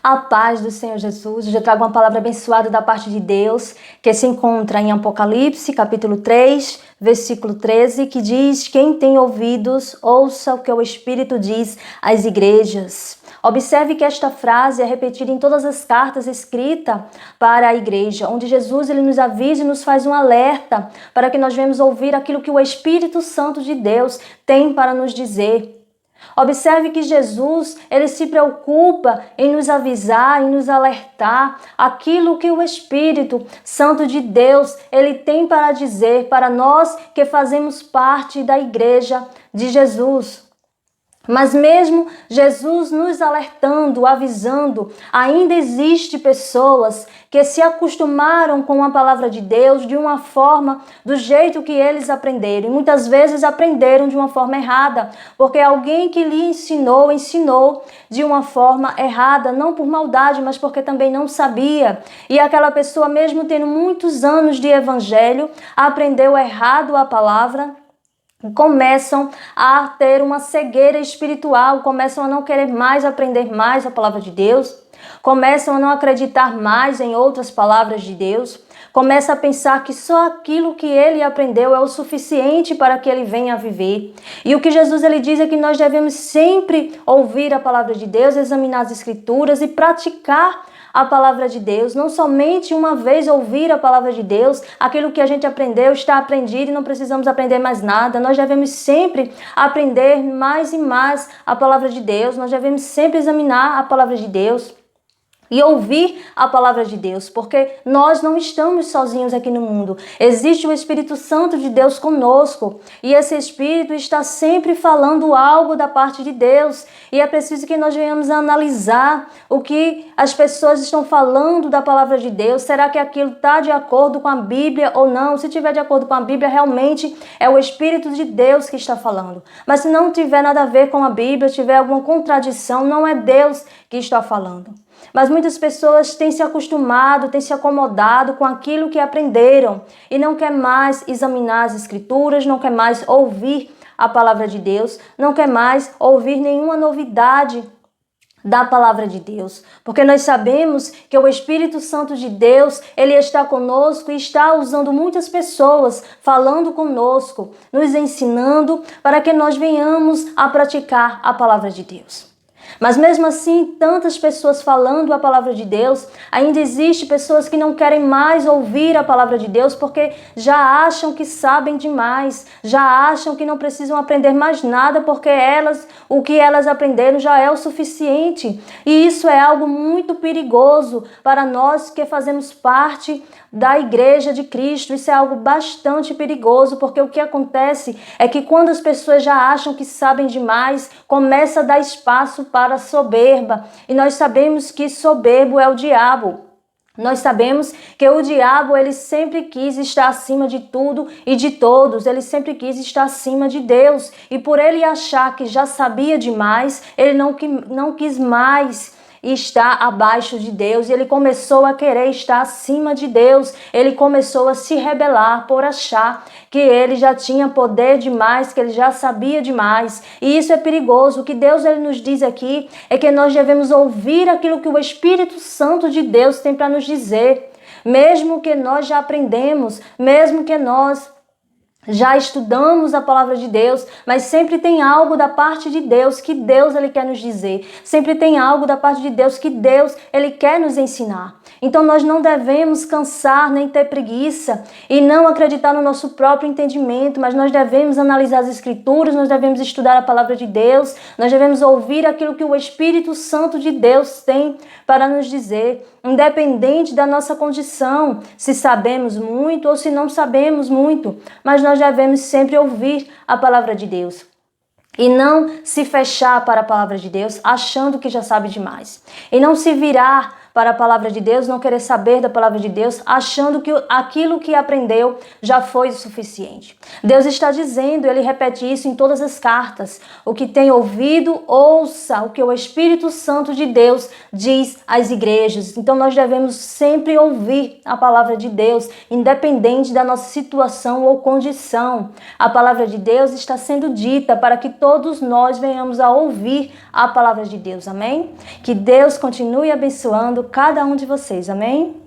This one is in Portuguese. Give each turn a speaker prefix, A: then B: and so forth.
A: A paz do Senhor Jesus. Hoje eu trago uma palavra abençoada da parte de Deus, que se encontra em Apocalipse, capítulo 3, versículo 13, que diz: quem tem ouvidos, ouça o que o Espírito diz às igrejas. Observe que esta frase é repetida em todas as cartas escritas para a igreja, onde Jesus ele nos avisa e nos faz um alerta para que nós venhamos ouvir aquilo que o Espírito Santo de Deus tem para nos dizer. Observe que Jesus, ele se preocupa em nos avisar, em nos alertar aquilo que o Espírito Santo de Deus, ele tem para dizer para nós que fazemos parte da igreja de Jesus. Mas mesmo Jesus nos alertando, avisando, ainda existe pessoas que se acostumaram com a palavra de Deus de uma forma, do jeito que eles aprenderam. E muitas vezes aprenderam de uma forma errada, porque alguém que lhe ensinou de uma forma errada, não por maldade, mas porque também não sabia. E aquela pessoa, mesmo tendo muitos anos de evangelho, aprendeu errado a palavra, começam a ter uma cegueira espiritual, começam a não querer mais aprender mais a palavra de Deus, começam a não acreditar mais em outras palavras de Deus, começa a pensar que só aquilo que ele aprendeu é o suficiente para que ele venha a viver. E o que Jesus ele diz é que nós devemos sempre ouvir a palavra de Deus, examinar as escrituras e praticar a palavra de Deus, não somente uma vez ouvir a palavra de Deus, aquilo que a gente aprendeu está aprendido e não precisamos aprender mais nada. Nós devemos sempre aprender mais e mais a palavra de Deus, nós devemos sempre examinar a palavra de Deus e ouvir a palavra de Deus, porque nós não estamos sozinhos aqui no mundo. Existe o Espírito Santo de Deus conosco e esse Espírito está sempre falando algo da parte de Deus e é preciso que nós venhamos a analisar o que as pessoas estão falando da palavra de Deus. Será que aquilo está de acordo com a Bíblia ou não? Se tiver de acordo com a Bíblia, realmente é o Espírito de Deus que está falando. Mas se não tiver nada a ver com a Bíblia, tiver alguma contradição, não é Deus que está falando. Mas muitas pessoas têm se acostumado, têm se acomodado com aquilo que aprenderam e não quer mais examinar as escrituras, não quer mais ouvir a palavra de Deus, não quer mais ouvir nenhuma novidade da palavra de Deus, porque nós sabemos que o Espírito Santo de Deus, ele está conosco e está usando muitas pessoas, falando conosco, nos ensinando para que nós venhamos a praticar a palavra de Deus. Mas mesmo assim, tantas pessoas falando a palavra de Deus, ainda existe pessoas que não querem mais ouvir a palavra de Deus porque já acham que sabem demais, já acham que não precisam aprender mais nada porque o que elas aprenderam já é o suficiente. E isso é algo muito perigoso para nós que fazemos parte da igreja de Cristo. Isso é algo bastante perigoso, porque o que acontece é que quando as pessoas já acham que sabem demais, começa a dar espaço para a soberba. E nós sabemos que soberbo é o diabo. Nós sabemos que o diabo, ele sempre quis estar acima de tudo e de todos. Ele sempre quis estar acima de Deus. E por ele achar que já sabia demais, ele não quis mais está abaixo de Deus e ele começou a querer estar acima de Deus. Ele começou a se rebelar por achar que ele já tinha poder demais, que ele já sabia demais. E isso é perigoso. O que Deus ele nos diz aqui é que nós devemos ouvir aquilo que o Espírito Santo de Deus tem para nos dizer. Mesmo que nós já aprendemos, mesmo que nós já estudamos a palavra de Deus, mas sempre tem algo da parte de Deus que Deus ele quer nos dizer. Sempre tem algo da parte de Deus que Deus ele quer nos ensinar. Então nós não devemos cansar nem ter preguiça e não acreditar no nosso próprio entendimento, mas nós devemos analisar as escrituras, nós devemos estudar a palavra de Deus, nós devemos ouvir aquilo que o Espírito Santo de Deus tem para nos dizer, independente da nossa condição, se sabemos muito ou se não sabemos muito, mas nós devemos sempre ouvir a palavra de Deus. E não se fechar para a palavra de Deus achando que já sabe demais. E não se virar para a palavra de Deus, não querer saber da palavra de Deus, achando que aquilo que aprendeu já foi o suficiente. Deus está dizendo, ele repete isso em todas as cartas: o que tem ouvido, ouça o que o Espírito Santo de Deus diz às igrejas. Então nós devemos sempre ouvir a palavra de Deus, independente da nossa situação ou condição. A palavra de Deus está sendo dita para que todos nós venhamos a ouvir a palavra de Deus, amém? Que Deus continue abençoando cada um de vocês, amém?